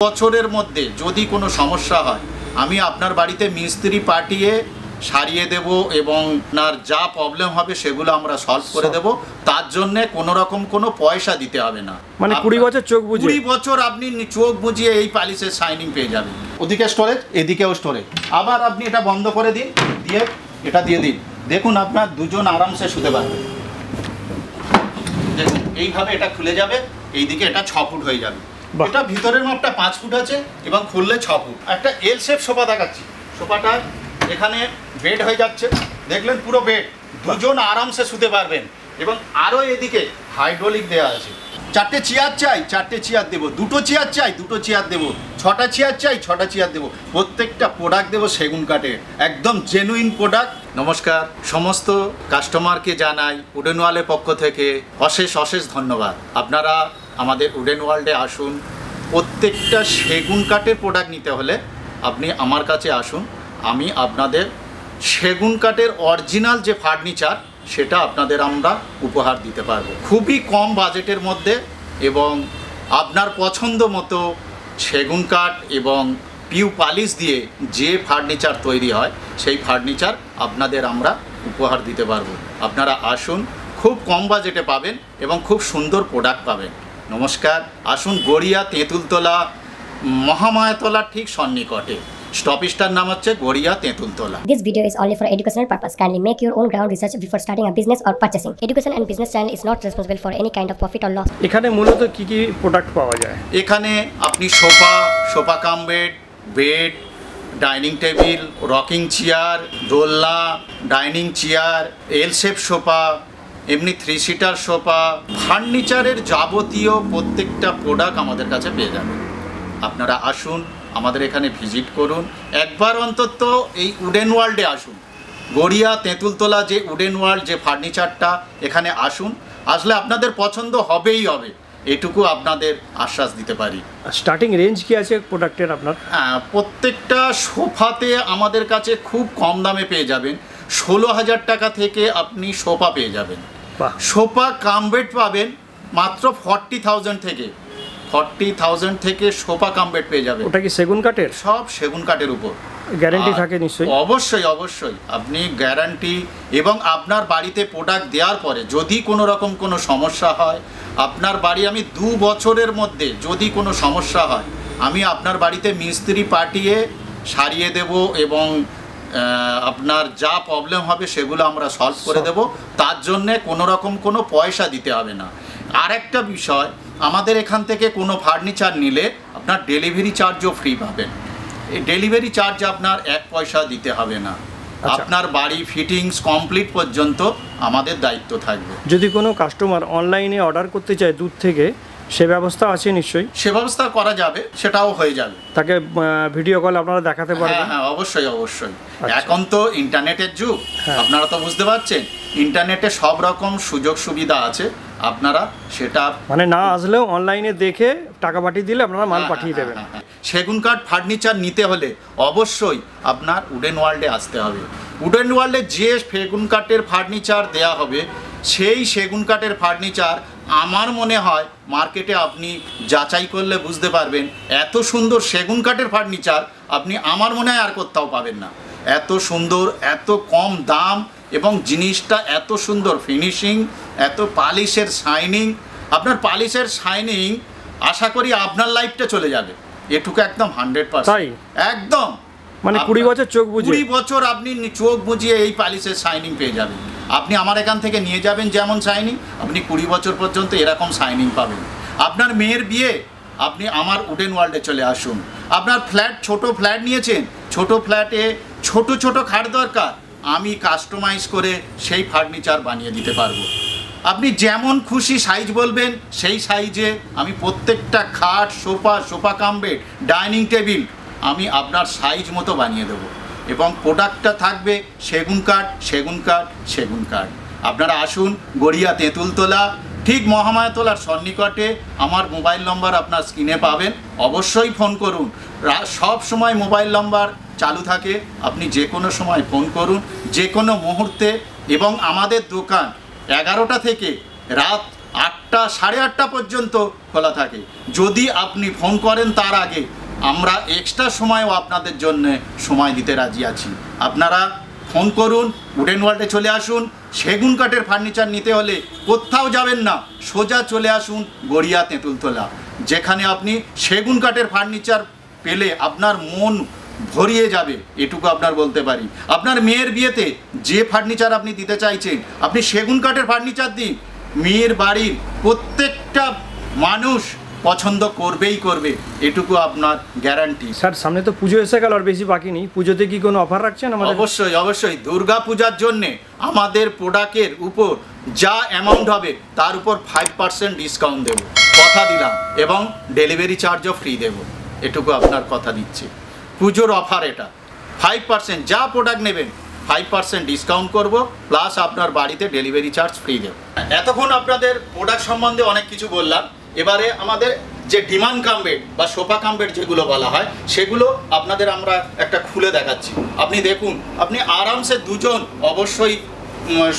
বছরের মধ্যে যদি কোনো সমস্যা হয় আমি আপনার বাড়িতে মিস্ত্রি পাঠিয়ে সারিয়ে দেব এবং আপনার যা প্রবলেম হবে সেগুলো আমরা সলভ করে দেব। তার জন্য কোনো রকম কোনো পয়সা দিতে হবে না। মানে 20 বছর চোখ বুঝিয়ে 20 বছর আপনি চোখ বুঝিয়ে এই পলিশের শাইনিং পেয়ে যাবেন। ওদিকে স্টোরেজ, এদিকেও স্টোরেজ। আবার আপনি এটা বন্ধ করে দিন, দিয়ে এটা দিয়ে দিন, দেখুন আপনার দুজন আরামসে শুতে পারবেন। দেখুন এইভাবে এটা খুলে যাবে, এইদিকে এটা 6 ফুট হয়ে যাবে। এটা ভিতরের মাপটা 5 ফুট আছে এবং খুললে 6 ফুট। একটা এল শেপ সোফা দেখাচ্ছি। সোফাটা এখানে বেড হয়ে যাচ্ছে, দেখলেন পুরো বেড, দুজন আরামসে শুতে পারবেন। এবং আরও এদিকে হাইড্রোলিক দেওয়া আছে। 4টে চেয়ার চাই, 4টে চেয়ার দেবো। 2টো চেয়ার চাই, 2টো চেয়ার দেবো। 6টা চেয়ার চাই, 6টা চেয়ার দেবো। প্রত্যেকটা প্রোডাক্ট দেবো সেগুন কাঠের, একদম জেনুইন প্রোডাক্ট। নমস্কার, সমস্ত কাস্টমারকে জানাই উডেন ওয়ালের পক্ষ থেকে অশেষ অশেষ ধন্যবাদ। আপনারা আমাদের উডেন ওয়ার্ল্ডে আসুন। প্রত্যেকটা সেগুন কাঠের প্রোডাক্ট নিতে হলে আপনি আমার কাছে আসুন। আমি আপনাদের সেগুন কাঠের অরিজিনাল যে ফার্নিচার সেটা আপনাদের আমরা উপহার দিতে পারবো খুবই কম বাজেটের মধ্যে, এবং আপনার পছন্দ মতো সেগুন কাঠ এবং পিউ পালিশ দিয়ে যে ফার্নিচার তৈরি হয় সেই ফার্নিচার আপনাদের আমরা উপহার দিতে পারবো। আপনারা আসুন, খুব কম বাজেটে পাবেন এবং খুব সুন্দর প্রোডাক্ট পাবেন। নমস্কার, আসুন গড়িয়া তেঁতুলতলা মহামায়াতলার ঠিক সন্নিকটে। স্টপেজটার নাম হচ্ছে Garia Tentultala. This video is only for educational purpose. Kindly make your own ground research before starting a business or purchasing. Education and Business Channel is not responsible for any kind of profit or loss. এখানে মূলত কি কি product পাওয়া যায়? এখানে আপনি sofa cum bed, dining table, rocking chair, দোলনা, dining chair, L shape sofa, এমনি 3 সিটার সোফা, ফার্নিচারের যাবতীয় প্রত্যেকটা প্রোডাক্ট আমাদের কাছে পেয়ে যাবেন। আপনারা আসুন, আমাদের এখানে ভিজিট করুন। একবার অন্তত এই উডেন ওয়ার্ল্ডে আসুন। গড়িয়া তেঁতুলতলা যে উডেন ওয়ার্ল্ড যে ফার্নিচারটা, এখানে আসুন। আসলে আপনাদের পছন্দ হবেই হবে, এটুকু আপনাদের আশ্বাস দিতে পারি। স্টার্টিং রেঞ্জ কি আছে প্রোডাক্টের আপনার? প্রত্যেকটা সোফাতে আমাদের কাছে খুব কম দামে পেয়ে যাবেন। 16,000 টাকা থেকে আপনি সোফা পেয়ে যাবেন। সোফা কাম বেড পাবেন মাত্র 40,000 থেকে। 40,000 থেকে সোফা কাম বেড পেয়ে যাবেন। ওটা কি সেগুন কাঠের? সব সেগুন কাঠের উপর। গ্যারান্টি থাকে নিশ্চয়ই? অবশ্যই অবশ্যই, আপনি গ্যারান্টি এবং আপনার বাড়িতে প্রোডাক্ট দেওয়ার পরে যদি কোনো রকম কোনো সমস্যা হয়, আপনার বাড়ি আমি 2 বছরের মধ্যে যদি কোনো সমস্যা হয় আমি আপনার বাড়িতে মিস্ত্রি পাঠিয়ে সারিয়ে দেব এবং আপনার যা প্রবলেম হবে সেগুলো আমরা সলভ করে দেব। তার জন্যে কোনো রকম কোনো পয়সা দিতে হবে না। আর একটা বিষয়, আমাদের এখান থেকে কোনো ফার্নিচার নিলে আপনার ডেলিভারি চার্জও ফ্রি পাবেন। এই ডেলিভারি চার্জ আপনার 1 পয়সা দিতে হবে না। আপনার বাড়ি ফিটিংস কমপ্লিট পর্যন্ত আমাদের দায়িত্ব থাকবে। যদি কোনো কাস্টমার অনলাইনে অর্ডার করতে চায় দূর থেকে, সে ব্যবস্থা আছে নিশ্চয়ই? সে ব্যবস্থা করা যাবে, সেটাও হয়ে যাবে। তাকে ভিডিও কল আপনারা দেখাতে পারবেন? হ্যাঁ, অবশ্যই অবশ্যই। এখন তো ইন্টারনেটের যুগ, আপনারা তো বুঝতে পারছেন, ইন্টারনেটে সব রকম সুযোগ সুবিধা আছে। আপনারা সেটা মানে না আসলেও অনলাইনে দেখে টাকা পাঠিয়ে দিলে আপনারা মাল পাঠিয়ে দেবেন। সেগুন কাঠ ফার্নিচার নিতে হলে অবশ্যই আপনার উডেন ওয়ার্ল্ডে আসতে হবে। উডেন ওয়ার্ল্ডে যে সেগুন কাঠের ফার্নিচার দেয়া হবে সেই সেগুন কাঠের ফার্নিচার আমার মনে হয় মার্কেটে আপনি যাচাই করলে বুঝতে পারবেন, এত সুন্দর সেগুন কাঠের ফার্নিচার আপনি আমার মনে হয় আর কোথাও পাবেন না। এত সুন্দর, এত কম দাম এবং জিনিসটা এত সুন্দর ফিনিশিং, এত পালিশের শাইনিং। আপনার পালিশের শাইনিং আশা করি আপনার লাইফটা চলে যাবে, এটুকু একদম 100%। একদম মানে 20 বছর চোখ বুঝিয়ে 20 বছর আপনি চোখ বুঝিয়ে এই পালিশের শাইনিং পেয়ে যাবেন। আপনি আমার এখান থেকে নিয়ে যাবেন যেমন শাইনিং, আপনি 20 বছর পর্যন্ত এরকম শাইনিং পাবেন। আপনার মেয়ের বিয়ে, আপনি আমার উডেন ওয়ার্ল্ডে চলে আসুন। আপনার ছোট ফ্ল্যাট নিয়েছেন, ছোট ফ্ল্যাটে ছোট খাট দরকার, আমি কাস্টমাইজ করে সেই ফার্নিচার বানিয়ে দিতে পারবো। আপনি যেমন খুশি সাইজ বলবেন সেই সাইজে আমি প্রত্যেকটা খাট, sofa cum bed, dining table আমি আপনার সাইজ মতো বানিয়ে দেবো। এবং প্রোডাক্টটা থাকবে সেগুন কাঠ। আপনারা আসুন গড়িয়া তেঁতুলতলা ঠিক মহামায়াতলার সন্নিকটে। আমার মোবাইল নম্বর আপনার স্ক্রিনে পাবেন, অবশ্যই ফোন করুন। সব সময় মোবাইল নম্বর চালু থাকে, আপনি যে কোনো সময় ফোন করুন, যে কোনো মুহূর্তে। এবং আমাদের দোকান 11টা থেকে রাত 8টা 8:30 পর্যন্ত খোলা থাকে। যদি আপনি ফোন করেন তার আগে আমরা এক্সট্রা সময়ও আপনাদের জন্য সময় দিতে রাজি আছি। আপনারা ফোন করুন, উডেন ওয়ার্ল্ডে চলে আসুন। সেগুন কাঠের ফার্নিচার নিতে হলে কোথাও যাবেন না, সোজা চলে আসুন গড়িয়া তেঁতুলতলা, যেখানে আপনি সেগুন কাঠের ফার্নিচার পেলে আপনার মন ভরিয়ে যাবে, এটুকু আপনার বলতে পারি। আপনার মেয়ের বিয়েতে যে ফার্নিচার আপনি দিতে চাইছেন, আপনি সেগুন কাঠের ফার্নিচার দিন, মেয়ের বাড়ির প্রত্যেকটা মানুষ পছন্দ করবেই করবে, এটুকু আপনার গ্যারান্টি। স্যার সামনে তো পুজো এসে গেল, আর বেশি বাকি নেই, পুজোতে কি কোনো অফার রাখছেন আমাদের? অবশ্যই অবশ্যই, দুর্গা পূজার জন্যে আমাদের প্রোডাক্টের উপর যা অ্যামাউন্ট হবে তার উপর 5% ডিসকাউন্ট দেবো, কথা দিলাম, এবং ডেলিভারি চার্জও ফ্রি দেবো, এটুকু আপনার কথা দিচ্ছি। পুজোর অফার এটা, 5% যা প্রোডাক্ট নেবেন 5% ডিসকাউন্ট করব, প্লাস আপনার বাড়িতে ডেলিভারি চার্জ ফ্রি দেবো। এতক্ষণ আপনাদের প্রোডাক্ট সম্বন্ধে অনেক কিছু বললাম। এবারে আমাদের যে ডিমান্ড কাম বেড বা সোফা কাম বেড যেগুলো বলা হয়, সেগুলো আপনাদের আমরা একটা খুলে দেখাচ্ছি। আপনি দেখুন, আপনি আরামসে দুজন অবশ্যই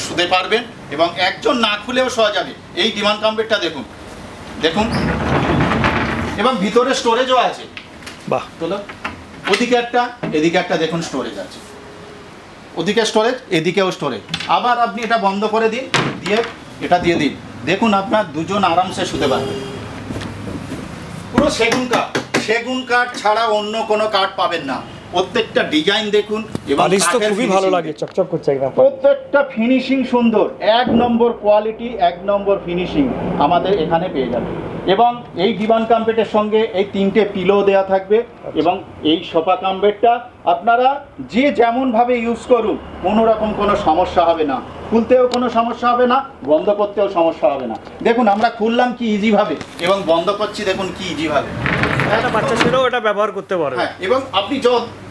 শুতে পারবেন, এবং একজন না খুলেও শোয়া যাবে। এই ডিমান্ড কাম বেডটা দেখুন, দেখুন, এবং ভিতরে স্টোরেজও আছে। বাহ, তোলো, ওদিকে একটা, এদিকে একটা, দেখুন স্টোরেজ আছে, ওদিকে স্টোরেজ, এদিকেও স্টোরেজ। আবার আপনি এটা বন্ধ করে দিন, দিয়ে এটা দিয়ে দিন, দেখুন আপনার দুজন আরামসে শুতে পারবেন। পুরো সেগুন কাঠ ছাড়া অন্য কোনো কাঠ পাবেন না। প্রত্যেকটা ডিজাইন দেখুন, এবং তো খুবই ভালো লাগে, চকচক করছে একদম। প্রত্যেকটা ফিনিশিং সুন্দর, 1 নম্বর কোয়ালিটি, 1 নম্বর ফিনিশিং আমাদের এখানে পেয়ে যাবে। এবং এই ডিমান্ড কাম বেডের সঙ্গে এই 3টে পিলো দেওয়া থাকবে, এবং এই সোফা কাম বেডটা আপনারা যে যেমনভাবে ইউজ করুন কোনো রকম কোনো সমস্যা হবে না, খুলতেও কোনো সমস্যা হবে না, বন্ধ করতেও সমস্যা হবে না। দেখুন আমরা খুললাম কি ইজিভাবে, এবং বন্ধ করছি দেখুন কি ইজিভাবে। একটা বাচ্চা ছেলেও এটা ব্যবহার করতে পারবে। হ্যাঁ, এবং আপনি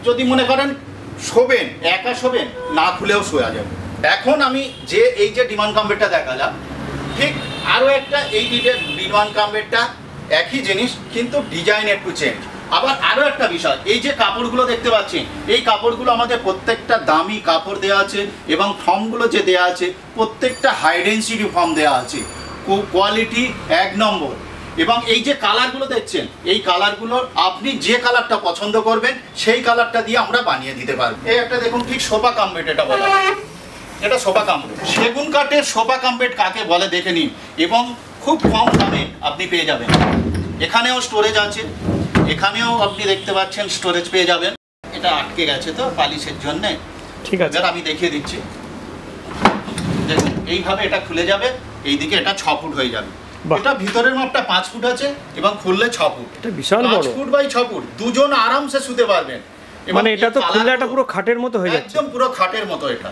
যদি মনে করেন শোবেন, একা শোবেন, না খুলেও শোয়া যাবে। এখন আমি এই যে ডিমান্ড কাম বেডটা দেখালাম, ঠিক আরও একটা এই ডিমান্ড কাম বেডটা একই জিনিস, কিন্তু ডিজাইন একটু চেঞ্জ। আবার আরও একটা বিষয়, এই যে কাপড়গুলো দেখতে পাচ্ছেন, এই কাপড়গুলো আমাদের প্রত্যেকটা দামি কাপড় দেওয়া আছে, এবং ফর্মগুলো যে দেওয়া আছে প্রত্যেকটা হাই ডেন্সিটি ফর্ম দেওয়া আছে, কোয়ালিটি 1 নম্বর। এবং এই যে কালারগুলো দেখছেন, এই কালারগুলো আপনি যে কালারটা পছন্দ করবেন সেই কালারটা দিয়ে আমরা বানিয়ে দিতে পারবো। এই একটা দেখুন, ঠিক সোফা কাম বেড এটা বলা হয়, এটা সোফা কাম বেড। সেগুন কাঠের সোফা কাম বেড কাকে বলে দেখে নিন, এবং খুব কম দামে আপনি পেয়ে যাবেন। এখানেও স্টোরেজ আছে, এখানেও আপনি দেখতে পাচ্ছেন স্টোরেজ পেয়ে যাবেন। এটা আটকে গেছে তো পালিশের জন্যে, ঠিক আছে, আমি দেখিয়ে দিচ্ছি। দেখুন এইভাবে এটা খুলে যাবে, এইদিকে এটা 6 ফুট হয়ে যাবে। এটা ভিতরের মাপটা 5 ফুট আছে, এবং খুললে 6 ফুট। এটা বিশাল বড়, 5 ফুট বাই 6 ফুট, দুজন আরামসে শুতে পারবেন। মানে এটা তো খুললে এটা পুরো খাটের মতো হয়ে যাচ্ছে, একদম পুরো খাটের মতো। এটা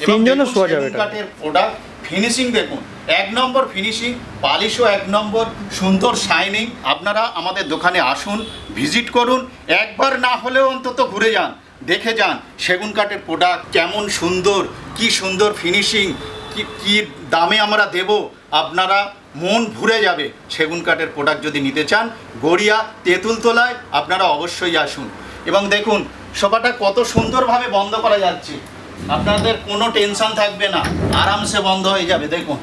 তিনজনও শোয়া যাবে। এটা কাঠের প্রোডাক্ট, ফিনিশিং দেখুন 1 নম্বর ফিনিশিং, পালিশও 1 নম্বর, সুন্দর শাইনিং। আপনারা আমাদের দোকানে আসুন, ভিজিট করুন, একবার না হলেও অন্তত ঘুরে যান, দেখে যান সেগুন কাঠের প্রোডাক্ট কেমন সুন্দর, কি সুন্দর ফিনিশিং, কি দামে আমরা দেব, আপনারা মন ভরে যাবে। সেগুন কাঠের প্রোডাক্ট যদি নিতে চান, গড়িয়া তেঁতুলতলায় আপনারা অবশ্যই আসুন। এবং দেখুন সোফাটা কত সুন্দরভাবে বন্ধ করা যাচ্ছে, আপনাদের কোনো টেনশন থাকবে না, আরামসে বন্ধ হয়ে যাবে। দেখুন,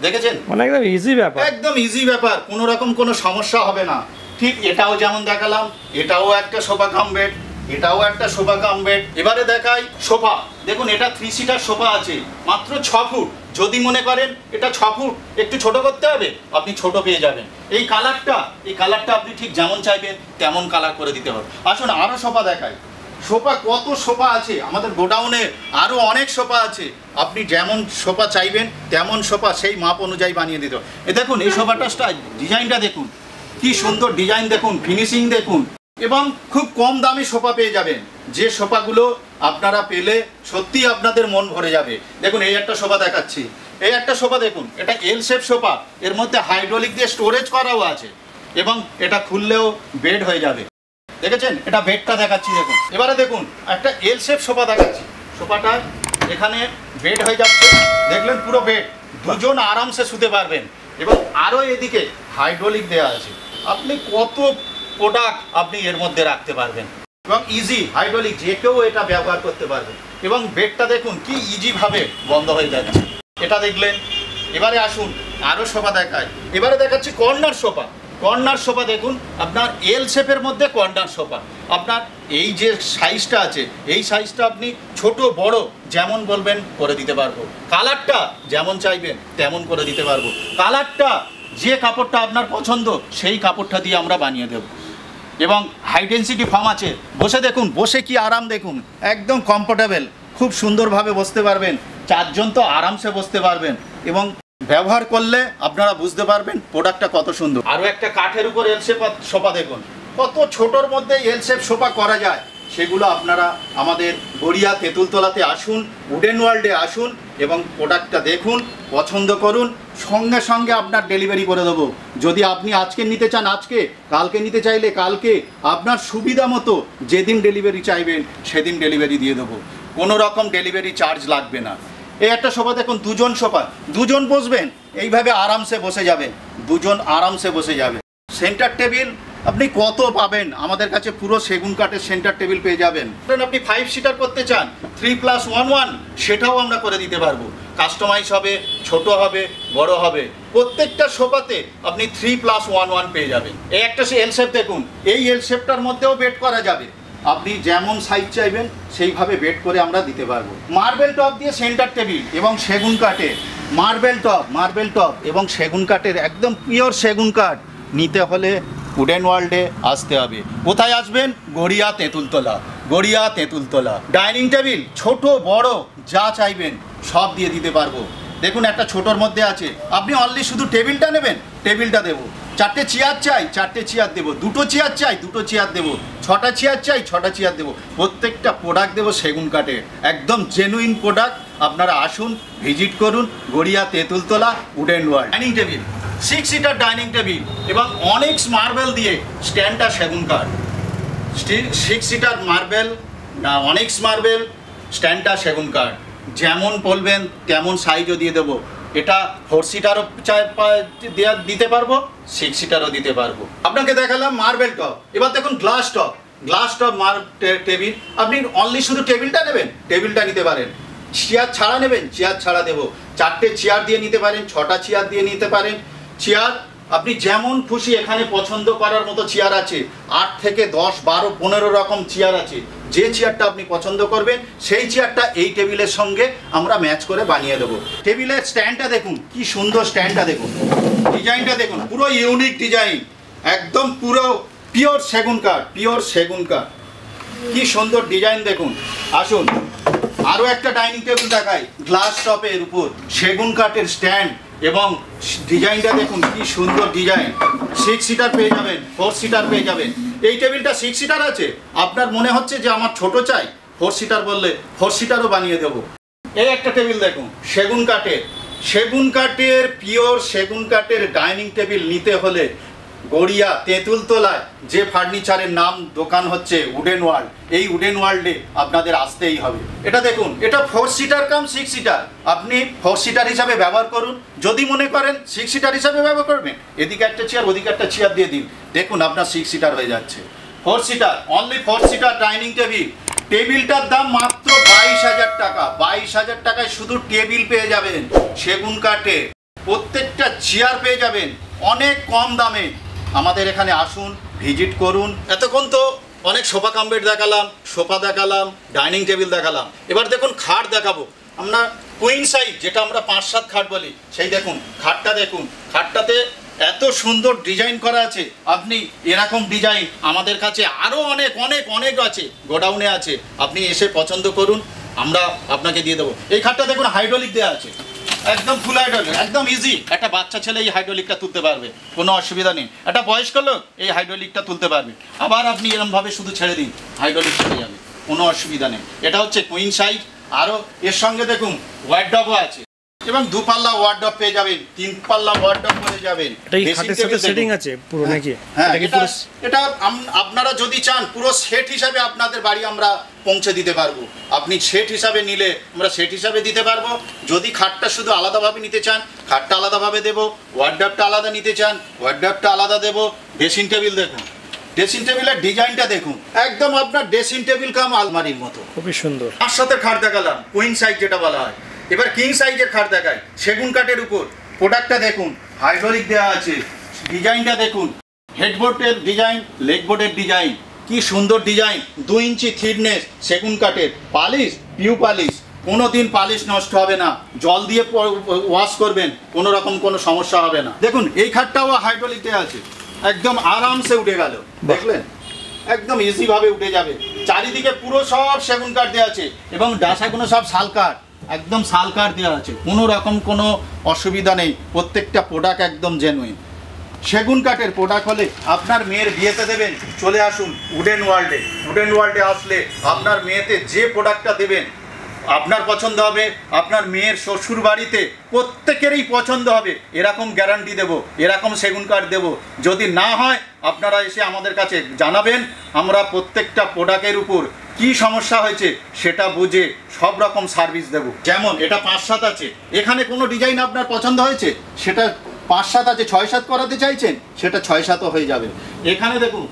দেখেছেন, মানে একদম ইজি ব্যাপার, একদম ইজি ব্যাপার, কোনো রকম কোনো সমস্যা হবে না। ঠিক এটাও যেমন দেখালাম, এটাও একটা সোফা কাম বেড, এটাও একটা সোফা কাম বেড। এবারে দেখাই সোফা। দেখুন এটা 3 সিটার সোফা আছে, মাত্র 6 ফুট। যদি মনে করেন এটা 6 ফুট একটু ছোট করতে হবে, আপনি ছোট পেয়ে যাবেন। এই কালারটা আপনি ঠিক যেমন চাইবেন তেমন কালার করে দিতে হবে। আসুন আরও সোফা দেখাই। সোফা কত সোফা আছে আমাদের গোডাউনে, আরও অনেক সোফা আছে। আপনি যেমন সোফা চাইবেন তেমন সোফা সেই মাপ অনুযায়ী বানিয়ে দিতে হবে। এ দেখুন এই সোফাটা ডিজাইনটা দেখুন, কি সুন্দর ডিজাইন দেখুন, ফিনিশিং দেখুন, এবং খুব কম দামে সোফা পেয়ে যাবেন। যে সোফাগুলো আপনারা পেলে সত্যি আপনাদের মন ভরে যাবে। দেখুন এই একটা সোফা দেখাচ্ছি, এই একটা সোফা দেখুন, এটা এল শেপ সোফা, এর মধ্যে হাইড্রোলিক দিয়ে স্টোরেজ করাও আছে, এবং এটা খুললেও বেড হয়ে যাবে। দেখেছেন, এটা বেডটা দেখাচ্ছি দেখুন। এবারে দেখুন একটা এল শেপ সোফা দেখাচ্ছি, সোফাটা এখানে বেড হয়ে যাচ্ছে, দেখলেন পুরো বেড, দুজন আরামসে শুতে পারবেন। এবং আরও এদিকে হাইড্রোলিক দেওয়া আছে, আপনি কত প্রোডাক্ট আপনি এর মধ্যে রাখতে পারবেন, এবং ইজি হাইড্রোলিক, যে কেউ এটা ব্যবহার করতে পারবে। এবং বেডটা দেখুন কি ইজিভাবে বন্ধ হয়ে যাচ্ছে। এটা দেখলেন, এবারে আসুন আরও সোফা দেখায়। এবারে দেখাচ্ছি কর্নার সোফা। কর্নার সোফা দেখুন, আপনার এল শেপের মধ্যে কর্নার সোফা। আপনার এই যে সাইজটা আছে, এই সাইজটা আপনি ছোট বড় যেমন বলবেন করে দিতে পারবো। কালারটা যেমন চাইবেন তেমন করে দিতে পারবো। কালারটা যে কাপড়টা আপনার পছন্দ সেই কাপড়টা দিয়ে আমরা বানিয়ে দেব। এবং হাই ডেন্সিটি ফর্ম আছে। বসে দেখুন, বসে কি আরাম দেখুন, একদম কমফোর্টেবল, খুব সুন্দরভাবে বসতে পারবেন। 4 জন তো আরামসে বসতে পারবেন এবং ব্যবহার করলে আপনারা বুঝতে পারবেন প্রোডাক্টটা কত সুন্দর। আরও একটা কাঠের উপর এল শেপ সোফা দেখুন, কত ছোটোর মধ্যে এল শেপ সোফা করা যায়। সেগুলো আপনারা আমাদের গড়িয়া তেঁতুলতলাতে আসুন, উডেন ওয়ার্ল্ডে আসুন এবং প্রোডাক্টটা দেখুন, পছন্দ করুন, সঙ্গে সঙ্গে আপনার ডেলিভারি করে দেবো। যদি আপনি আজকে নিতে চান আজকে, কালকে নিতে চাইলে কালকে, আপনার সুবিধা মতো যেদিন ডেলিভারি চাইবেন সেদিন ডেলিভারি দিয়ে দেবো। কোনো রকম ডেলিভারি চার্জ লাগবে না। এই একটা সোফা দেখুন, 2 জন সোফা, 2 জন বসবেন, এইভাবে আরামসে বসে যাবেন, 2 জন আরামসে বসে যাবেন। সেন্টার টেবিল আপনি কত পাবেন, আমাদের কাছে পুরো সেগুন কাঠের সেন্টার টেবিল পেয়ে যাবেন। আপনি 5 সিটার করতে চান 3+1 সেটাও আমরা করে দিতে পারবো। কাস্টমাইজ হবে, ছোট হবে, বড় হবে, প্রত্যেকটা সোফাতে আপনি 3+1 পেয়ে যাবেন। এই একটা এল শেপ দেখুন, এই এল শেপটার মধ্যেও বেড করা যাবে। আপনি যেমন সাইজ চাইবেন সেইভাবে বেড করে আমরা দিতে পারবো। মার্বেল টপ দিয়ে সেন্টার টেবিল এবং সেগুন কাঠের মার্বেল টপ এবং সেগুন কাঠের একদম পিওর সেগুন কাঠ নিতে হলে উডেন ওয়ার্ল্ডে আসতে হবে। কোথায় আসবেন? গড়িয়া তেঁতুলতলা। ডাইনিং টেবিল ছোট বড় যা চাইবেন সব দিয়ে দিতে পারবো। দেখুন একটা ছোটোর মধ্যে আছে, আপনি অনলি শুধু টেবিলটা নেবেন, টেবিলটা দেবো। 4টে চেয়ার চাই, 4টে চেয়ার দেবো। 2টো চেয়ার চাই, 2টো চেয়ার দেবো। 6টা চেয়ার চাই, 6টা চেয়ার দেবো। প্রত্যেকটা প্রোডাক্ট দেবো সেগুন কাঠের, একদম জেনুইন প্রোডাক্ট। আপনারা আসুন, ভিজিট করুন, Garia Tentultala wooden world. Dining table 6 seater dining table এবং অনেক্স মার্বেল দিয়ে স্ট্যান্ডটা সেগুন কাঠ। 6 সিটার মার্বেল, অনেক্স মার্বেল, স্ট্যান্ডটা সেগুন কাঠ। যেমন বলবেন তেমন সাইজও দিয়ে দেবো। এটা 4 সিটারও দিতে পারবো, 6 সিটারও দিতে পারবো। আপনাকে দেখালাম মার্বেল টপ, এবার দেখুন গ্লাস টপ টেবিল। আপনি অনলি শুধু টেবিলটা নেবেন, টেবিলটা নিতে পারেন। চেয়ার ছাড়া নেবেন, চেয়ার ছাড়া দেবো। 4টে চেয়ার দিয়ে নিতে পারেন, 6টা চেয়ার দিয়ে নিতে পারেন। চেয়ার আপনি যেমন খুশি, এখানে পছন্দ করার মতো চেয়ার আছে। 8 থেকে 10, 12, 15 রকম চেয়ার আছে। যে চেয়ারটা আপনি পছন্দ করবেন সেই চেয়ারটা এই টেবিলের সঙ্গে আমরা ম্যাচ করে বানিয়ে দেবো। টেবিলের স্ট্যান্ডটা দেখুন, কি সুন্দর স্ট্যান্ডটা দেখুন, ডিজাইনটা দেখুন, পুরো ইউনিক ডিজাইন, একদম পুরো পিওর সেগুন কাঠ, কি সুন্দর ডিজাইন দেখুন। আসুন আরও একটা ডাইনিং টেবিল দেখাই, গ্লাস টপের উপর সেগুন কাঠের স্ট্যান্ড এবং ডিজাইনটা দেখুন, কি সুন্দর ডিজাইন। 6 সিটার পেয়ে যাবেন, 4 সিটার পেয়ে যাবেন। এই টেবিলটা 6 সিটার আছে, আপনার মনে হচ্ছে যে আমার ছোট চাই, 4 সিটার বললে 4 সিটারও বানিয়ে দেবো। এই একটা টেবিল দেখুন, সেগুন কাঠের পিওর সেগুন কাঠের ডাইনিং টেবিল নিতে হলে গড়িয়া তেঁতুলতলায় যে ফার্নিচারের নাম দোকান হচ্ছে উডেন ওয়ার্ল্ড, এই উডেন ওয়ার্ল্ডে আপনাদের আসতেই হবে। এটা দেখুন, এটা 4 সিটার কাম 6 সিটার। আপনি 4 সিটার হিসাবে ব্যবহার করুন, যদি মনে করেন 6 সিটার হিসাবে ব্যবহার করবেন, এদিকে একটা চেয়ার ওদিকে একটা চেয়ার দিয়ে দিন, দেখুন আপনার 6 সিটার হয়ে যাচ্ছে। 4 seater, only 4 seater dining table. টেবিলটার দাম মাত্র 22,000 টাকা। 22,000 টাকায় শুধু টেবিল পেয়ে যাবেন সেগুন কাঠে, প্রত্যেকটা চেয়ার পেয়ে যাবেন অনেক কম দামে। আমাদের এখানে আসুন, ভিজিট করুন। এতক্ষণ তো অনেক সোফা কাম বেড দেখালাম, সোফা দেখালাম, ডাইনিং টেবিল দেখালাম। এবার দেখুন খাট দেখাবো আমরা, কুইন সাইজ, যেটা আমরা 5-7 খাট বলি, সেই দেখুন খাটটা দেখুন। খাটটাতে এত সুন্দর ডিজাইন করা আছে, আপনি এরকম ডিজাইন আমাদের কাছে আরও অনেক আছে, গোডাউনে আছে। আপনি এসে পছন্দ করুন, আমরা আপনাকে দিয়ে দেবো। এই খাটটা দেখুন হাইড্রোলিক দেওয়া আছে, একদম ফুল হাইড্রোলিক, একদম ইজি। একটা বাচ্চা ছেলে এই হাইড্রোলিকটা তুলতে পারবে, কোনো অসুবিধা নেই। একটা বয়স্ক লোক এই হাইড্রোলিকটা তুলতে পারবে। আবার আপনি এরমভাবে শুধু ছেড়ে দিন, হাইড্রোলিক চলে যাবে, কোনো অসুবিধা নেই। এটা হচ্ছে কুইন সাইজ। আরও এর সঙ্গে দেখুন ওয়ার্ডরোবও আছে এবং 2 পাল্লা ওয়ার্ডরোব পেয়ে যাবেন, 3 পাল্লা ওয়ার্ডরোব পেয়ে যাবেন। হ্যাঁ, এটা আপনারা যদি চান পুরো সেট হিসাবে আপনাদের বাড়ি আমরা পৌঁছে দিতে পারবো। আপনি সেট হিসাবে নিলে আমরা সেট হিসাবে দিতে পারবো। যদি খাটটা শুধু আলাদাভাবে নিতে চান, খাটটা আলাদাভাবে দেবো। ওয়ার্ডরোবটা আলাদা নিতে চান, ওয়ার্ডরোবটা আলাদা দেবো। ড্রেসিং টেবিল দেখুন, ড্রেসিং টেবিলের ডিজাইনটা দেখুন, একদম আপনার ড্রেসিং টেবিল কাম আলমারির মতো, খুবই সুন্দর। 5 সাথে খাট দেখালাম, কুইন সাইজ যেটা বলা হয়। এবার কিং সাইজের খাট দেখায়, সেগুন কাঠের উপর প্রোডাক্টটা দেখুন, হাইড্রোলিক দেওয়া আছে, ডিজাইনটা দেখুন, হেডবোর্ডের ডিজাইন, লেগবোর্ডের ডিজাইন, কি সুন্দর ডিজাইন, 2 ইঞ্চি থিকনেস, সেগুন কাঠের, পালিশ পিউ পালিশ, কোনো দিন পালিশ নষ্ট হবে না, জল দিয়ে ওয়াশ করবেন কোনো রকম কোনো সমস্যা হবে না। দেখুন এই খাটটাও হাইড্রোলিক দেওয়া আছে, একদম আরামসে উঠে গেল, দেখলেন একদম ইজিভাবে উঠে যাবে। চারিদিকে পুরো সব সেগুন কাঠ দেওয়া আছে এবং ডাসাগুলো সব শাল কাঠ, একদম শাল কাঠ দেওয়া আছে, কোনো রকম কোনো অসুবিধা নেই, প্রত্যেকটা প্রোডাক্ট একদম জেনুইন। সেগুন কাঠের প্রোডাক্ট হলে আপনার মেয়ের বিয়েতে দেবেন, চলে আসুন উডেন ওয়ার্ল্ডে। উডেন ওয়ার্ল্ডে আসলে আপনার মেয়েতে যে প্রোডাক্টটা দেবেন আপনার পছন্দ হবে, আপনার মেয়ের শ্বশুর বাড়িতে প্রত্যেকেরই পছন্দ হবে, এরকম গ্যারান্টি দেব, এরকম সেগুন কাঠ দেব। যদি না হয় আপনারা এসে আমাদের কাছে জানাবেন, আমরা প্রত্যেকটা প্রোডাক্টের উপর কি সমস্যা হয়েছে সেটা বুঝে সব রকম সার্ভিস দেব। যেমন এটা 5-7 আছে, এখানে কোনো ডিজাইন আপনার পছন্দ হয়েছে, সেটা 5-7 আছে, 6-7 করাতে চাইছেন, সেটা 6-7ও হয়ে যাবে। এখানে দেখুন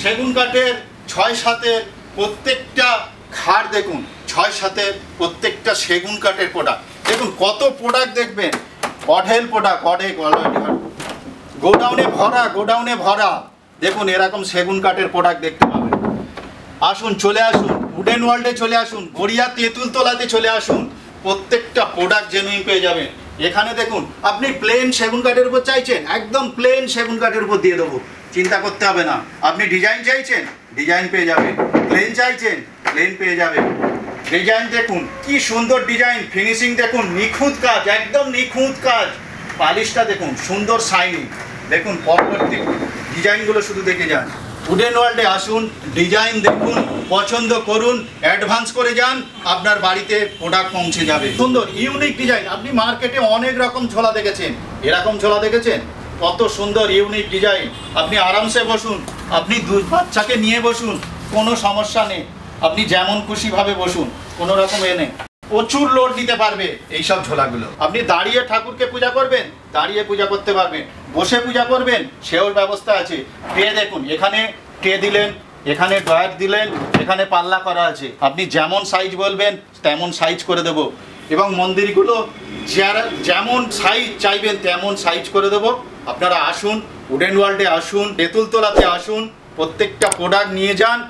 সেগুন কাঠের 6-7-এর প্রত্যেকটা খাট দেখুন, 6-7-এর প্রত্যেকটা সেগুন কাঠের প্রোডাক্ট দেখুন, কত প্রোডাক্ট দেখবেন, অঢেল প্রোডাক্ট, গোডাউনে ভরা দেখুন, এরকম সেগুন কাঠের প্রোডাক্ট দেখতে পাবেন। আসুন, চলে আসুন উডেন ওয়ার্ল্ডে, চলে আসুন গড়িয়া তেঁতুলতলাতে, চলে আসুন, প্রত্যেকটা প্রোডাক্ট জেনুইন পেয়ে যাবেন। এখানে দেখুন আপনি প্লেন সেগুন কাঠের উপর চাইছেন, একদম প্লেন সেগুন কাঠের উপর দিয়ে দেবো, চিন্তা করতে হবে না। আপনি ডিজাইন চাইছেন, ডিজাইন পেয়ে যাবেন, প্লেন চাইছেন, প্লেন পেয়ে যাবেন। ডিজাইন দেখুন কি সুন্দর ডিজাইন, ফিনিশিং দেখুন, নিখুঁত কাজ, একদম নিখুঁত কাজ, পালিশটা দেখুন সুন্দর শাইনিং। দেখুন পরবর্তী ডিজাইনগুলো শুধু দেখে যান। উডেন ওয়ার্ল্ডে আসুন, ডিজাইন দেখুন, পছন্দ করুন, অ্যাডভান্স করে যান, আপনার বাড়িতে প্রোডাক্ট পৌঁছে যাবে। সুন্দর ইউনিক ডিজাইন, আপনি মার্কেটে অনেক রকম ঝোলা দেখেছেন, এরকম ঝোলা দেখেছেন? কত সুন্দর ইউনিক ডিজাইন। আপনি আরামসে বসুন, আপনি 2 বাচ্চাকে নিয়ে বসুন, কোনো সমস্যা নেই, আপনি যেমন খুশিভাবে বসুন, কোনো রকম নেই, প্রচুর লোড দিতে পারবে এইসব ঝোলাগুলো। আপনি দাঁড়িয়ে ঠাকুরকে পূজা করবেন, দাঁড়িয়ে পূজা করতে পারবেন, বসে পূজা করবেন, সেওর ব্যবস্থা আছে। ট্রে দেখুন, এখানে ট্রে দিলেন, এখানে ড্রয়ার দিলেন, এখানে পাল্লা করা আছে, আপনি যেমন সাইজ বলবেন তেমন সাইজ করে দেব। এবং মন্দিরগুলো যারা যেমন সাইজ চাইবেন তেমন সাইজ করে দেব। আপনারা আসুন, উডেন ওয়ার্ল্ডে আসুন, তেঁতুলতলাতে আসুন, প্রত্যেকটা প্রোডাক্ট নিয়ে যান,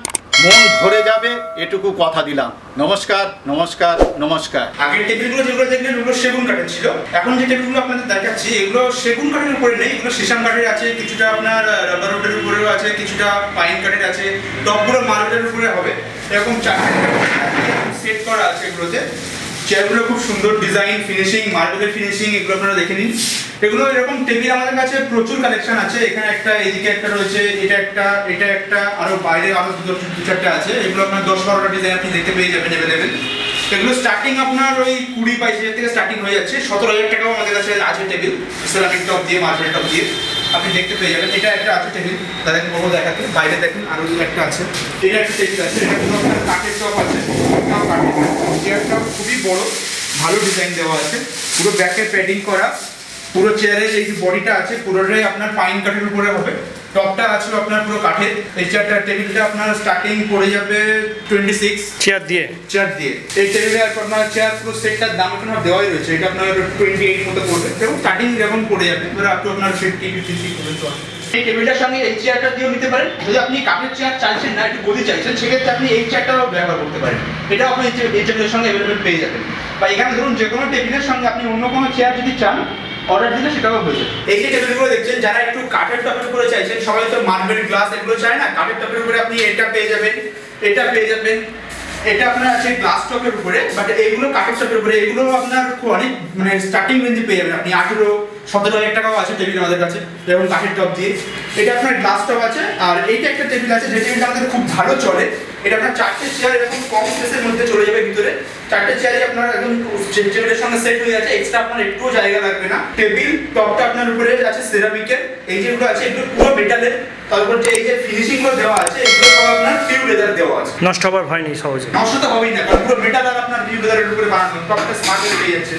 মন ভরে যাবে, এটুকু কথা দিলাম। নমস্কার, নমস্কার, নমস্কার। আগের টেবিলগুলো যেগুলো দেখলেন ওগুলো সেগুন কাঠের ছিল, এখন যে টেবিলগুলো আপনাদের দেখাচ্ছি এগুলো সেগুন কাঠের উপরে নেই, এগুলো সিসাম কাঠের আছে, কিছুটা আপনার রাবার উডের উপরেও আছে, কিছুটা পাইন কাঠের আছে, টপগুলো মার্বেলের উপরে হবে, এরকম 4 সেট করা আছে এগুলোতে। চেয়ারগুলো খুব সুন্দর ডিজাইন, ফিনিশিং, মার্বেলের ফিনিশিং, এগুলো আপনারা দেখে নিন। এগুলো এরকম টেবিল আমাদের কাছে প্রচুর কালেকশন আছে, এখানে একটা, এদিকে একটা রয়েছে, এটা একটা, আরো বাইরে আরো 2-4টা আছে, এগুলো আপনার 10-12টা ডিজাইন আপনি দেখতে পেয়ে যাবেন অ্যাভেলেবেল। এগুলো স্টার্টিং আপনার ওই 20-22 থেকে স্টার্টিং হয়ে যাচ্ছে, 17,000 টাকাও আমাদের কাছে আছে টেবিল, সেরামিক টপ দিয়ে, মার্বেল টপ দিয়ে আপনি দেখতে পেয়ে যাবেন। এটা একটা আছে টেবিল, তাদেরকে বলবো দেখাতে, বাইরে দেখুন আরো একটা আছে, এটা একটা টেবিল আছে, এটা পুরো আপনার কাঠের টপ আছে, চেয়ারটা খুবই বড়, ভালো ডিজাইন দেওয়া আছে, পুরো ব্যাকে প্যাডিং করা, পুরো চেয়ারের এই যে বডিটা আছে পুরোটাই আপনার পাইন কাঠের উপরে হবে, টপটা আছে আপনার পুরো কাঠের। এই চেয়ারটা, টেবিলটা আপনার স্টার্টিং পড়ে যাবে 26 চেয়ার দিয়ে। এই টেবিলে আপনার চেয়ার পুরো সেটটার দাম এখানে দেওয়াই রয়েছে, এটা আপনার 28 মতো পড়বে এবং স্টার্টিং যেমন পড়ে যাবে, এবার আপনি আপনার 50-56 পর্যন্ত। এই টেবিলটার সঙ্গে এই চেয়ারটা দিয়েও নিতে পারেন, যদি আপনি কাঠের চেয়ার চাইছেন না, একটু গদি চাইছেন, সেক্ষেত্রে আপনি এই চেয়ারটাও ব্যবহার করতে পারেন, এটাও আপনি এই টেবিলের সঙ্গে অ্যাভেলেবেল পেয়ে যাবেন। বা এখানে ধরুন যে কোনো টেবিলের সঙ্গে আপনি অন্য কোনো চেয়ার যদি চান অর্ডার দিলে সেটাও হয়ে যাবে। এই যে টেবিলগুলো দেখছেন, যারা একটু কাঠের টপের উপরে চাইছেন, সবাই তো মার্বেল গ্লাস এগুলো চায় না, কাঠের টপের উপরে আপনি এটা পেয়ে যাবেন, এটা পেয়ে যাবেন, এটা আপনার আছে গ্লাস টপের উপরে, বাট এইগুলো কাঠের টপের উপরে, এগুলো আপনার অনেক মানে স্টার্টিং রেঞ্জে পেয়ে যাবেন আপনি। 18-17,000 টাকাও আছে টেবিল আমাদের কাছে, এবং কাঠের টপ দিয়ে। এটা আপনার গ্লাস টপ আছে, আর এইটা একটা টেবিল আছে, যে টেবিলটা আমাদের খুব ভালো চলে। এটা আপনার 4টে চেয়ার এরকম কম স্পেসের মধ্যে চলে যাবে ভিতরে, 4টে চেয়ারই আপনার একদম টেবিলের সঙ্গে সেট হয়ে যাচ্ছে, এক্সট্রা আপনার একটুও জায়গা লাগবে না। টেবিল টপটা আপনার উপরে আছে সেরামিকের, এই যেগুলো আছে এগুলো পুরো মেটালের, তারপর যে এই যে ফিনিশিং গুলো দেওয়া আছে এগুলো সব আপনার পিউ লেদার দেওয়া আছে, নষ্ট হবার ভয় নেই, সহজে নষ্ট তো হবেই না, কারণ পুরো মেটাল আর আপনার পিউ লেদারের উপরে বানানো, টপটা স্মার্ট পেয়ে যাচ্ছে।